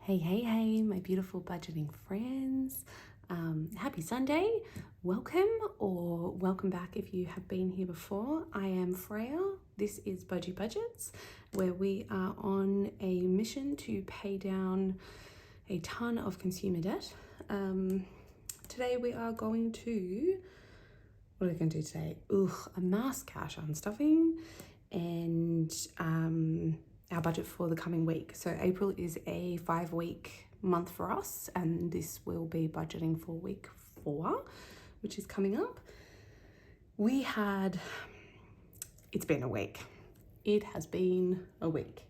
Hey, my beautiful budgeting friends. Happy Sunday. Welcome back if you have been here before. I am Freya. This is Budgie Budgets, where we are on a mission to pay down a ton of consumer debt. Today we are going to, what are we going to do today? A mass cash unstuffing and our budget for the coming week. So April is a 5-week month for us, and this will be budgeting for week 4, which is coming up. It's been a week. It has been a week.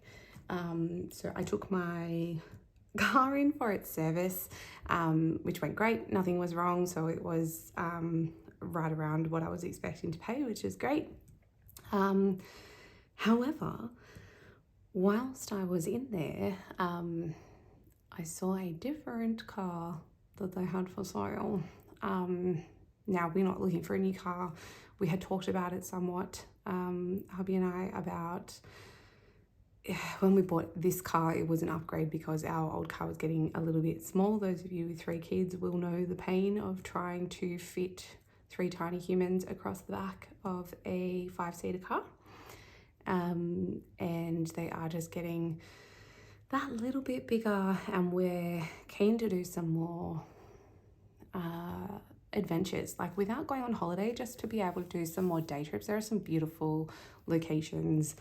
So I took my car in for its service, which went great. Nothing was wrong. So it was right around what I was expecting to pay, which is great. However, whilst I was in there, I saw a different car that they had for sale. Now, we're not looking for a new car. We had talked about it somewhat, hubby and I, about when we bought this car. It was an upgrade because our old car was getting a little bit small. Those of you with 3 kids will know the pain of trying to fit 3 tiny humans across the back of a 5-seater car. And they are just getting that little bit bigger, and we're keen to do some more adventures, like without going on holiday, just to be able to do some more day trips. There are some beautiful locations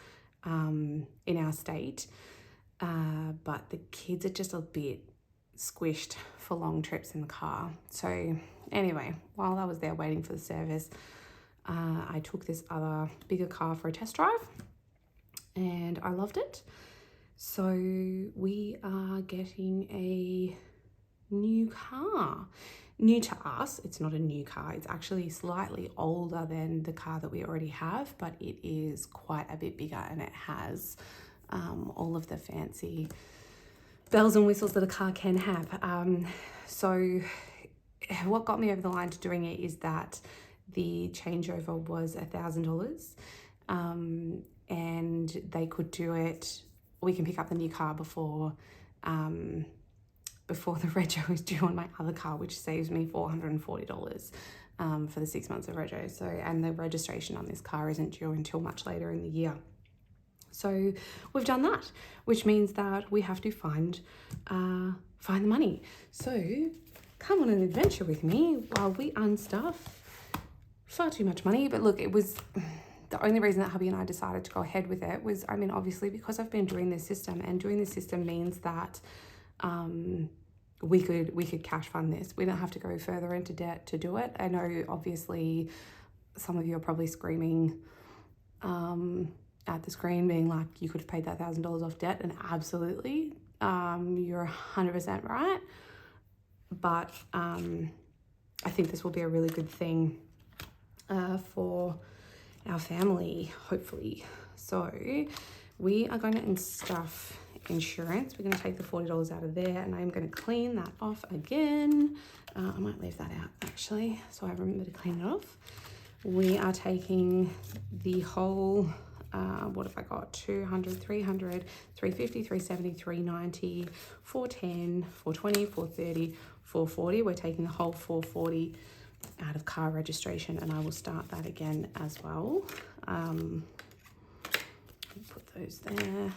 in our state, but the kids are just a bit squished for long trips in the car. So anyway, while I was there waiting for the service, I took this other bigger car for a test drive, and I loved it. So we are getting a new car. New to us, it's not a new car. It's actually slightly older than the car that we already have, but it is quite a bit bigger, and it has all of the fancy bells and whistles that a car can have. So what got me over the line to doing it is that the changeover was $1,000, and they could do it. We can pick up the new car before the rego is due on my other car, which saves me $440 for the 6 months of rego. So, and the registration on this car isn't due until much later in the year. So we've done that, which means that we have to find the money. So come on an adventure with me while we unstuff far too much money. But look, it was the only reason that hubby and I decided to go ahead with it was, obviously because I've been doing this system, and doing this system means that we could cash fund this. We don't have to go further into debt to do it. I know obviously some of you are probably screaming at the screen, being like, you could have paid that $1,000 off debt, and absolutely, you're 100% right. But I think this will be a really good thing for our family, hopefully. So we are going to unstuff insurance. We're going to take the $40 out of there, and I'm going to clean that off again. I might leave that out actually, so I remember to clean it off. We are taking the whole, what have I got? 200, 300, 350, 370, 390, 410, 420, 430, 440. We're taking the whole 440 out of car registration, and I will start that again as well. Put those there.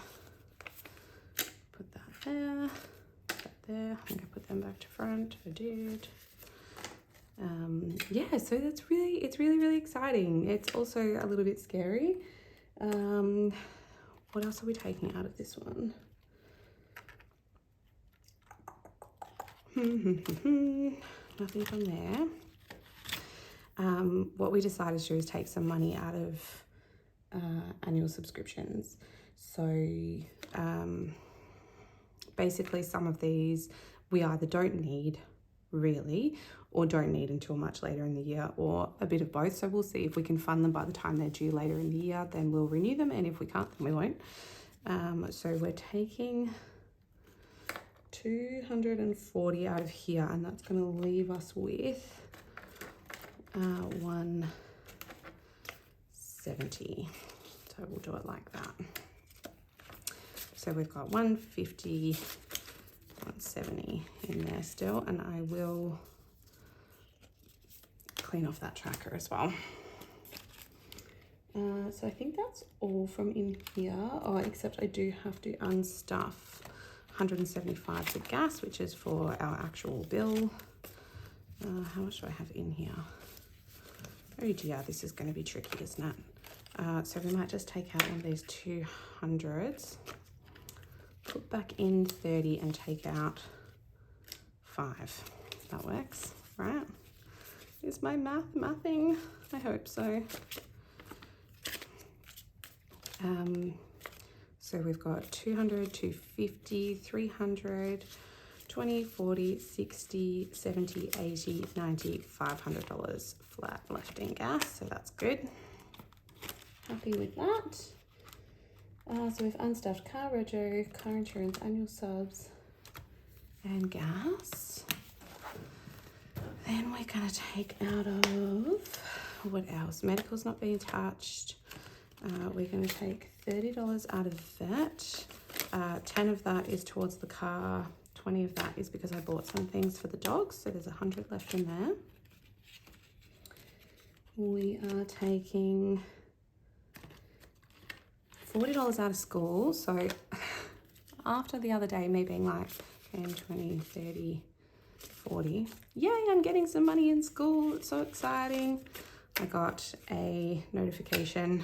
Put that there, that there. I think I put them back to front. I did. Yeah, so it's really exciting. It's also a little bit scary. What else are we taking out of this one? Nothing from there. What we decided to do is take some money out of annual subscriptions. So basically some of these we either don't need really, or don't need until much later in the year, or a bit of both. So we'll see if we can fund them by the time they're due later in the year, then we'll renew them, and if we can't, then we won't. So we're taking 240 out of here, and that's going to leave us with 170. So we'll do it like that. So we've got 150, about 70 in there still, and I will clean off that tracker as well. So I think that's all from in here. Oh, except I do have to unstuff 175 for gas, which is for our actual bill. How much do I have in here? Oh dear, this is going to be tricky, isn't it? So we might just take out one of these 200s, put back in 30 and take out 5. That works, right? Is my mathing? I hope so. So we've got 200, 250, 300, 20, 40, 60, 70, 80, 90, $500 flat left in gas, so that's good. Happy with that. So we've unstuffed car rego, car insurance, annual subs, and gas. Then we're gonna take out of, what else? Medical's not being touched. We're gonna take $30 out of that. 10 of that is towards the car. 20 of that is because I bought some things for the dogs, so there's 100 left in there. We are taking $40 out of school. So after the other day, me being like 10, 20, 30, 40, yay, I'm getting some money in school. It's so exciting. I got a notification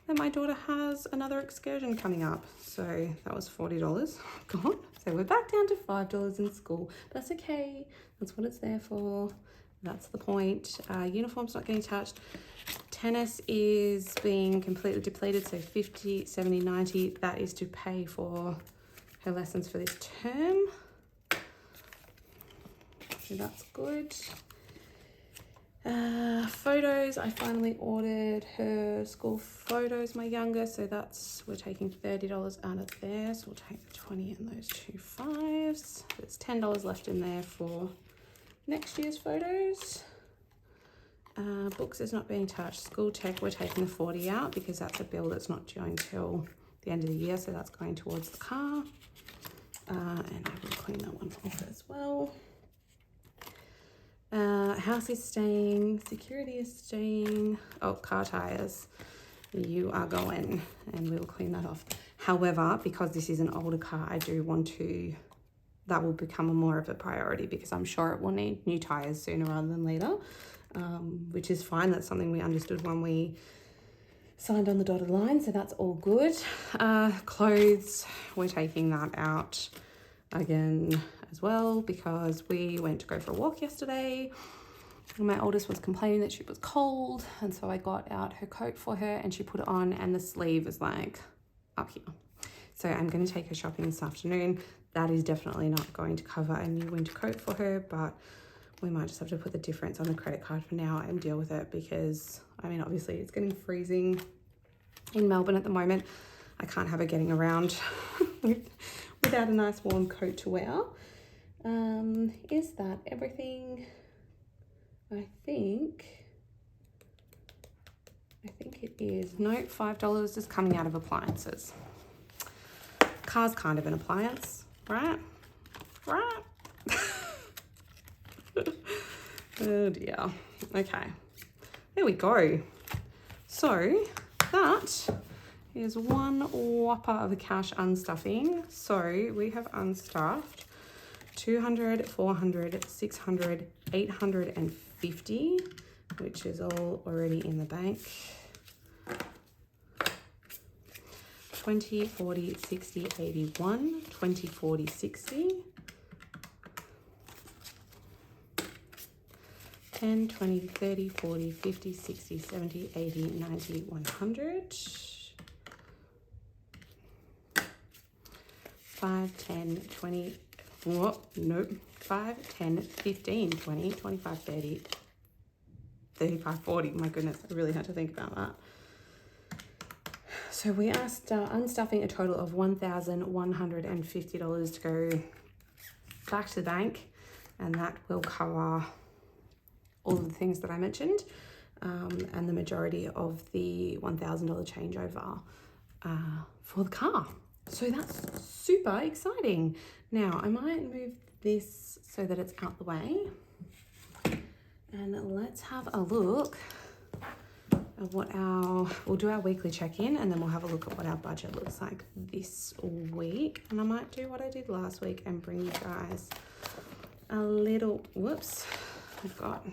that my daughter has another excursion coming up. So that was $40 gone. So we're back down to $5 in school. That's okay. That's what it's there for. That's the point. Uniform's not getting touched. Tennis is being completely depleted. So 50, 70, 90. That is to pay for her lessons for this term. So that's good. Photos, I finally ordered her school photos, my younger, so that's, we're taking $30 out of there, so we'll take the 20 and those 2 5s. There's $10 left in there for next year's photos. Books is not being touched. School tech, we're taking the 40 out because that's a bill that's not due until the end of the year, so that's going towards the car. And I will clean that one off as well. House is staying, security is staying. Oh, car tires, you are going, and we'll clean that off. However, because this is an older car, I do want to, that will become more of a priority because I'm sure it will need new tires sooner rather than later, which is fine. That's something we understood when we signed on the dotted line, so that's all good. Clothes, we're taking that out again as well because we went to go for a walk yesterday and my oldest was complaining that she was cold, and so I got out her coat for her and she put it on and the sleeve is like up here. So I'm going to take her shopping this afternoon. That is definitely not going to cover a new winter coat for her, but we might just have to put the difference on the credit card for now and deal with it because, I mean, obviously it's getting freezing in Melbourne at the moment. I can't have her getting around without a nice warm coat to wear. Is that everything? I think it is. No, $5 is coming out of appliances. Car's kind of an appliance, right? Right? Oh dear. Okay, there we go. So that is one whopper of a cash unstuffing. So we have unstuffed 200, 400, 600, 850, which is all already in the bank. 20, 40, 60, 81, 20, 40, 60. 10, 20, 30, 40, 50, 60, 70, 80, 90, 100. 5, 10, 20, oh, nope. 5, 10, 15, 20, 25, 30, 35, 40. My goodness, I really had to think about that. So we are unstuffing a total of $1,150 to go back to the bank, and that will cover all of the things that I mentioned, and the majority of the $1,000 changeover for the car. So that's super exciting. Now I might move this so that it's out the way, and let's have a look at what we'll do our weekly check-in, and then we'll have a look at what our budget looks like this week. And I might do what I did last week and bring you guys a little, whoops, I've got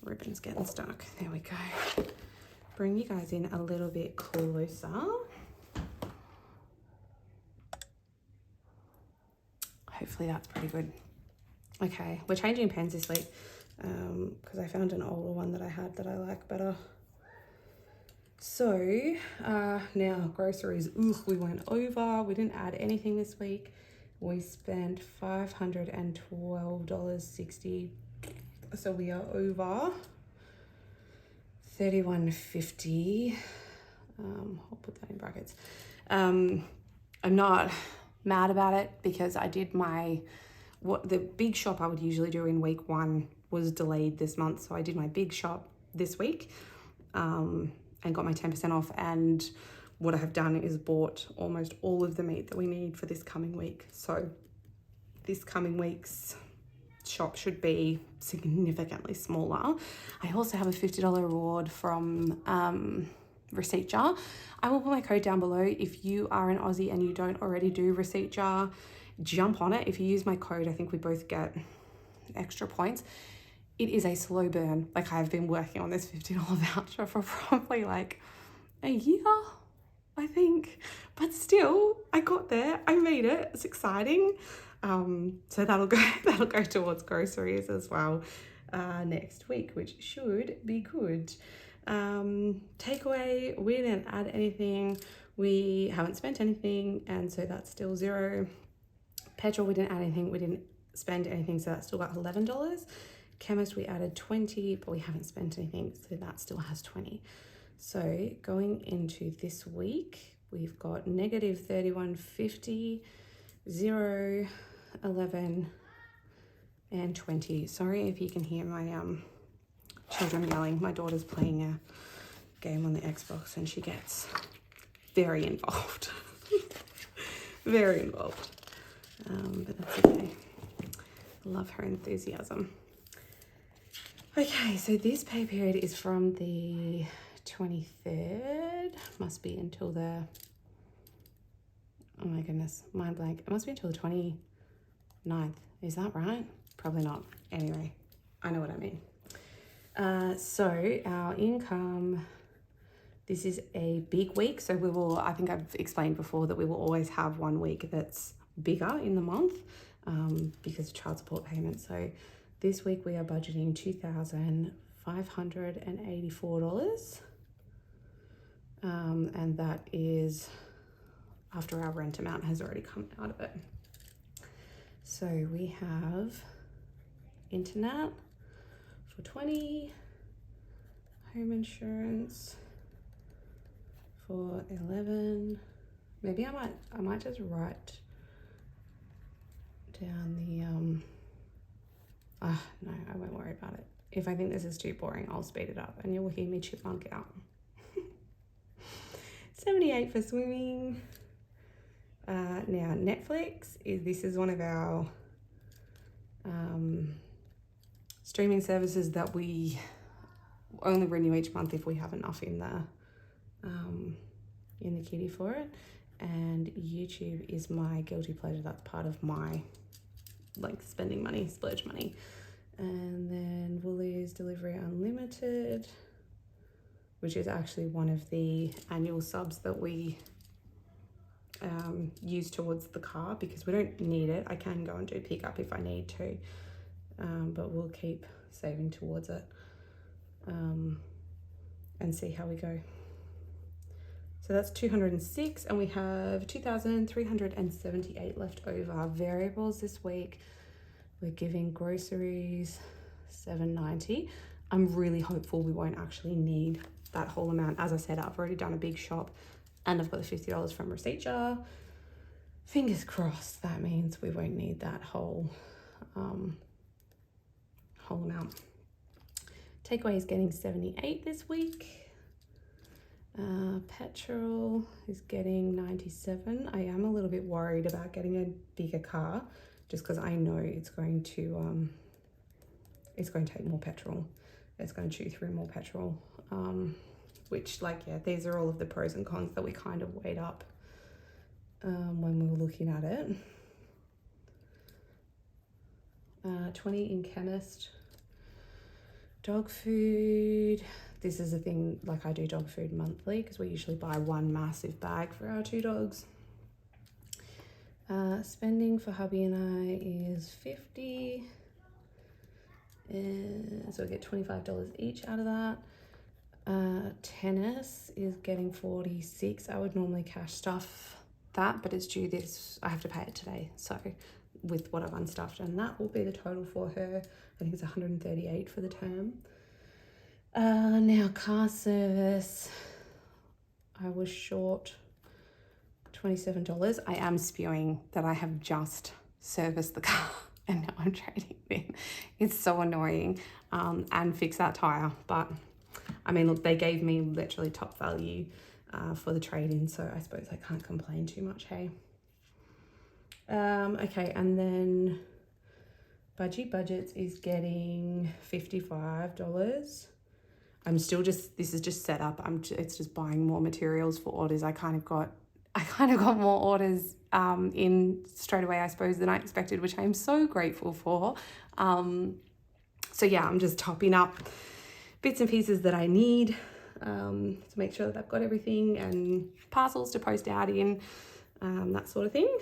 ribbons getting stuck. There we go. Bring you guys in a little bit closer. Hopefully that's pretty good. Okay, we're changing pens this week because I found an older one that I had that I like better. So now groceries, we went over. We didn't add anything this week. We spent $512.60. So we are over $31.50. I'll put that in brackets. I'm not mad about it because I did the big shop I would usually do in week 1 was delayed this month. So I did my big shop this week and got my 10% off. And what I have done is bought almost all of the meat that we need for this coming week. So this coming week's shop should be significantly smaller. I also have a $50 reward from Receipt Jar. I will put my code down below. If you are an Aussie and you don't already do Receipt Jar, jump on it. If you use my code, I think we both get extra points. It is a slow burn. Like, I've been working on this $50 voucher for probably like a year, I think, but still I got there. I made it. It's exciting. So that'll go towards groceries as well next week, which should be good. Takeaway, we didn't add anything. We haven't spent anything, and so that's still $0. Petrol, we didn't add anything. We didn't spend anything, so that's still got $11. Chemist, we added 20, but we haven't spent anything, so that still has 20. So going into this week, we've got negative 31.50, 0, 11, and 20. Sorry if you can hear my children yelling. My daughter's playing a game on the Xbox and she gets very involved. Very involved. But that's okay. Love her enthusiasm. Okay, so this pay period is from the 23rd. Must be until the, oh my goodness, mind blank. It must be until the 29th. Is that right? Probably not. Anyway, I know what I mean. So our income, this is a big week. So we will, I think I've explained before that we will always have one week that's bigger in the month because of child support payments. So this week we are budgeting $2,584. And that is after our rent amount has already come out of it. So we have internet for 20, home insurance for 11. Maybe I might just write down the no, I won't worry about it. If I think this is too boring, I'll speed it up and you'll hear me chipmunk out. 78 for swimming. Now Netflix this is one of our streaming services that we only renew each month if we have enough in the kitty for it. And YouTube is my guilty pleasure. That's part of my like spending money, splurge money. And then Woolies Delivery Unlimited, which is actually one of the annual subs that we use towards the car because we don't need it. I can go and do pickup if I need to, but we'll keep saving towards it and see how we go. So that's 206, and we have 2,378 left over. Variables this week, we're giving groceries $7.90. I'm really hopeful we won't actually need that whole amount. As I said, I've already done a big shop and I've got the $50 from Receipt Jar. Fingers crossed that means we won't need that whole amount. Takeaway is getting 78 this week. Petrol is getting 97. I am a little bit worried about getting a bigger car just because I know it's going to take more petrol. It's going to chew through more petrol, which, like, yeah, these are all of the pros and cons that we kind of weighed up when we were looking at it. 20 in chemist. Dog food. This is a thing, like, I do dog food monthly because we usually buy one massive bag for our 2 dogs. Spending for hubby and I is 50. So we get $25 each out of that. Tennis is getting 46. I would normally cash stuff that, but it's due this. I have to pay it today. So with what I've unstuffed, and that will be the total for her. I think it's 138 for the term. Now car service, I was short $27. I am spewing that I have just serviced the car and now I'm trading it. It's so annoying, and fix that tire. But I mean, look, they gave me literally top value for the trade-in, so I suppose I can't complain too much, hey? Okay, and then Budgie Budgets is getting $55. I'm still just, this is just set up. It's just buying more materials for orders. I kind of got more orders in straight away, I suppose, than I expected, which I'm so grateful for. So yeah, I'm just topping up bits and pieces that I need to make sure that I've got everything, and parcels to post out in, that sort of thing.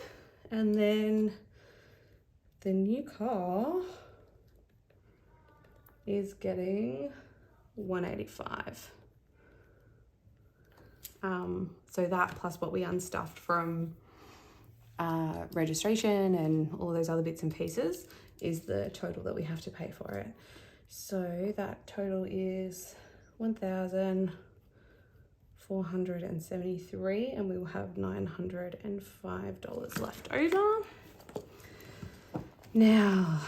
And then the new car is getting 185. So that plus what we unstuffed from registration and all those other bits and pieces is the total that we have to pay for it. So that total is $1,473, and we will have $905 left over. Now,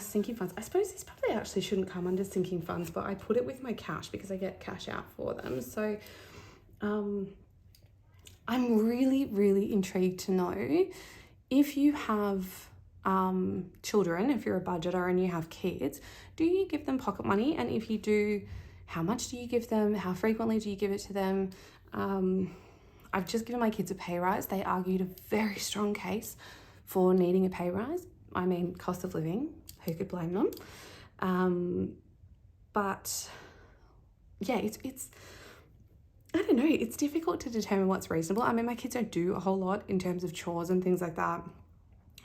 sinking funds. I suppose this probably actually shouldn't come under sinking funds, but I put it with my cash because I get cash out for them. So I'm really, really intrigued to know if you have children, if you're a budgeter and you have kids, do you give them pocket money? And if you do, how much do you give them? How frequently do you give it to them? I've just given my kids a pay rise. They argued a very strong case for needing a pay rise. I mean, cost of living, who could blame them? But yeah, it's I don't know, it's difficult to determine what's reasonable. I mean, my kids don't do a whole lot in terms of chores and things like that.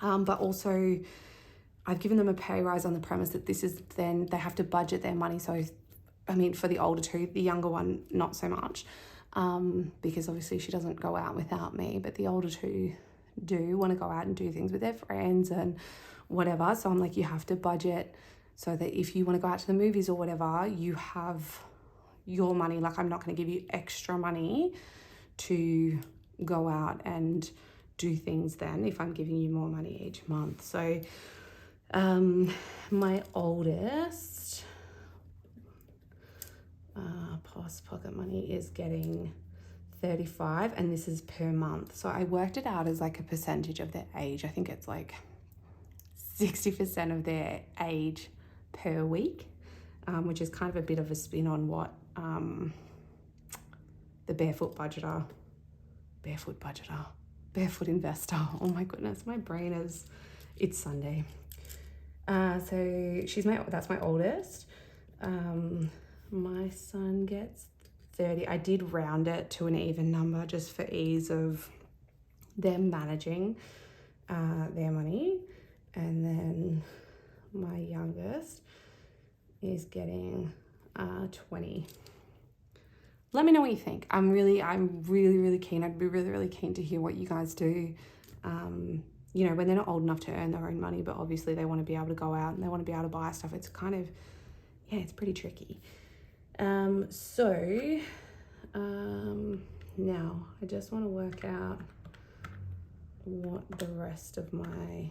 But also I've given them a pay rise on the premise that this is then they have to budget their money. So, I mean, for the older two, the younger one, not so much, because obviously she doesn't go out without me, but the older two do want to go out and do things with their friends and whatever. So I'm like, you have to budget so that if you want to go out to the movies or whatever, you have your money. Like, I'm not going to give you extra money to go out and do things then if I'm giving you more money each month. So my oldest pocket money is getting 35, and this is per month. So I worked it out as like a percentage of their age. I think it's like 60% of their age per week, which is kind of a bit of a spin on what the barefoot investor. Oh my goodness, my brain is, it's Sunday. So that's my oldest. My son gets 30. I did round it to an even number just for ease of them managing their money. And then my youngest is getting 20. Let me know what you think. I'm really keen. I'd be really keen to hear what you guys do. You know, when they're not old enough to earn their own money, but obviously they want to be able to go out and they want to be able to buy stuff. It's kind of, yeah, it's pretty tricky. Now I just want to work out what the rest of my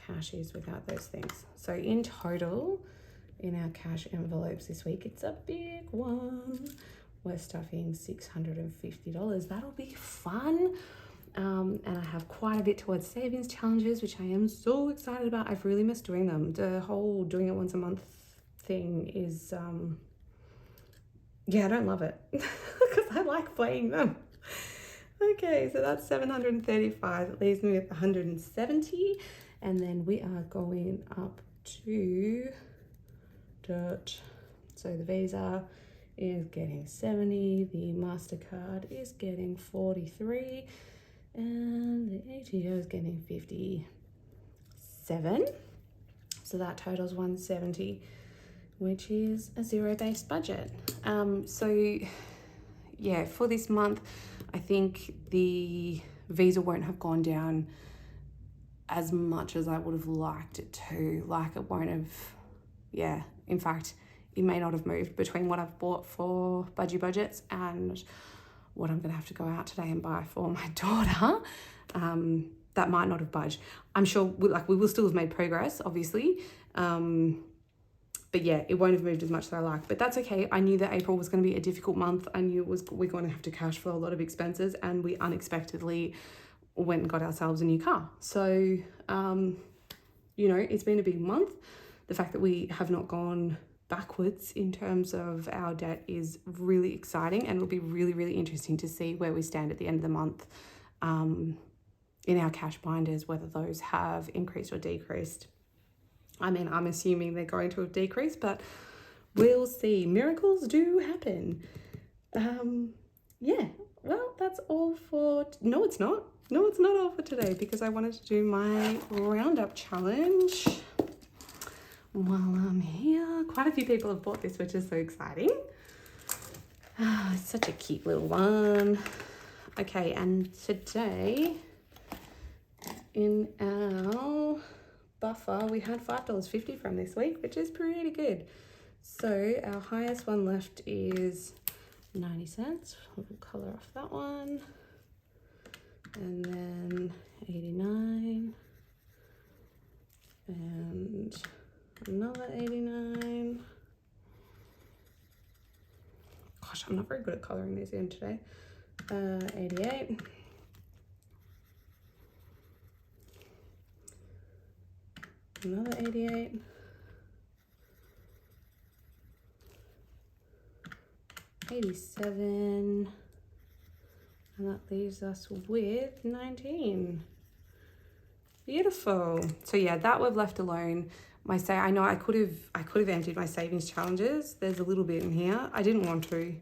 cash is without those things. So in total, in our cash envelopes this week, it's a big one. we're stuffing $650. That'll be fun. And I have quite a bit towards savings challenges, which I am so excited about. I've really missed doing them. The whole doing it once a month thing is, yeah, I don't love it because I like playing them. Okay, so that's 735. It leaves me with 170. And then we are going up to dirt. So the Visa is getting 70. The MasterCard is getting 43. And the ATO is getting 57. So that totals 170, which is a zero-based budget. So yeah, for this month, I think the Visa won't have gone down as much as I would have liked it to. Like, it won't have, yeah, in fact, it may not have moved between what I've bought for Budgie budgets and what I'm gonna have to go out today and buy for my daughter. That might not have budged. I'm sure we will still have made progress, obviously. But yeah, it won't have moved as much as I like, but that's okay. I knew that April was going to be a difficult month. I knew we're going to have to cash for a lot of expenses, and we unexpectedly went and got ourselves a new car. So, you know, it's been a big month. The fact that we have not gone backwards in terms of our debt is really exciting, and it'll be really, really interesting to see where we stand at the end of the month in our cash binders, whether those have increased or decreased. I mean, I'm assuming they're going to have decreased, but we'll see. Miracles do happen. Yeah, well, that's all for... No, it's not. No, it's not all for today, because I wanted to do my roundup challenge while I'm here. Quite a few people have bought this, which is so exciting. It's such a cute little one. Okay, and today in our buffer, we had $5.50 from this week, which is pretty good. So our highest one left is 90 cents. We'll color off that one. And then 89. And another 89. Gosh, I'm not very good at coloring these in today. 88. Another 88. 87. And that leaves us with 19. Beautiful. So yeah, that we've left alone. I know I could have emptied my savings challenges. There's a little bit in here. I didn't want to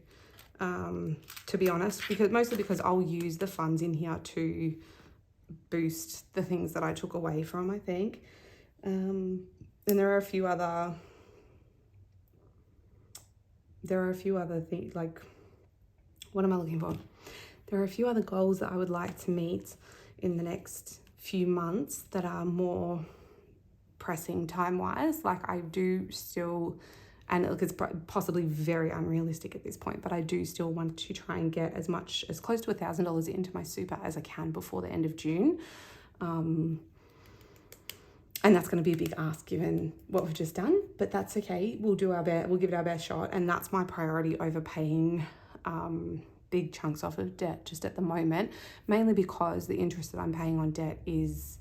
be honest, mostly because I'll use the funds in here to boost the things that I took away from, I think. And there are a few other things, like, what am I looking for? There are a few other goals that I would like to meet in the next few months that are more pressing time-wise. Like, I do still, and look, it's possibly very unrealistic at this point, but I do still want to try and get as close to $1,000 into my super as I can before the end of June. And that's going to be a big ask given what we've just done, but that's okay. We'll do our best. We'll give it our best shot. And that's my priority over paying big chunks off of debt just at the moment, mainly because the interest that I'm paying on debt is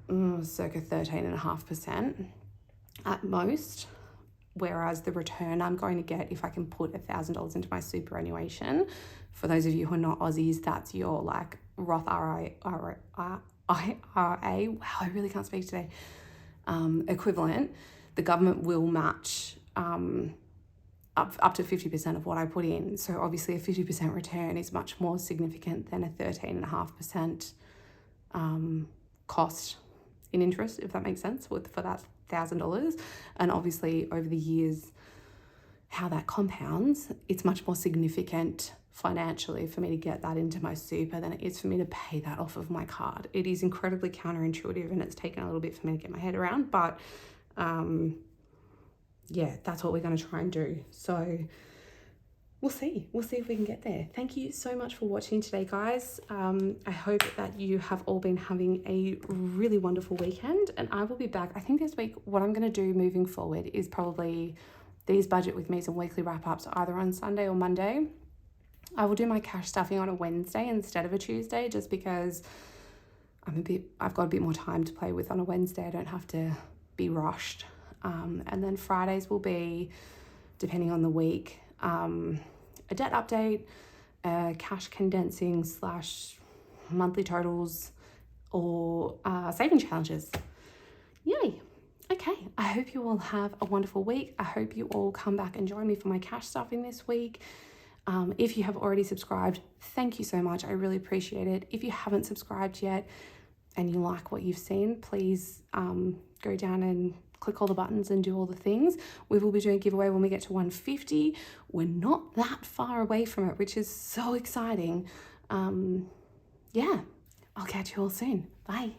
circa 13.5% at most. Whereas the return I'm going to get if I can put $1,000 into my superannuation, for those of you who are not Aussies, that's your like Roth IRA, wow, I really can't speak today, equivalent. The government will match up to 50% of what I put in. So obviously a 50% return is much more significant than a 13.5% cost in interest, if that makes sense, for that $1,000. And obviously over the years, how that compounds, it's much more significant financially for me to get that into my super than it is for me to pay that off of my card. It is incredibly counterintuitive, and it's taken a little bit for me to get my head around, but yeah, that's what we're going to try and do. So we'll see if we can get there. Thank you so much for watching today, guys. I hope that you have all been having a really wonderful weekend, and I will be back. I think this week what I'm going to do moving forward is probably these Budget With Me's and weekly wrap-ups either on Sunday or Monday. I will do my cash stuffing on a Wednesday instead of a Tuesday, just because I've got a bit more time to play with on a Wednesday. I don't have to be rushed. And then Fridays will be, depending on the week, a debt update, cash condensing / monthly totals, or saving challenges. Yay! Okay, I hope you all have a wonderful week. I hope you all come back and join me for my cash stuffing this week. If you have already subscribed, thank you so much. I really appreciate it. If you haven't subscribed yet and you like what you've seen, please go down and click all the buttons and do all the things. We will be doing a giveaway when we get to 150. We're not that far away from it, which is so exciting. Yeah, I'll catch you all soon. Bye.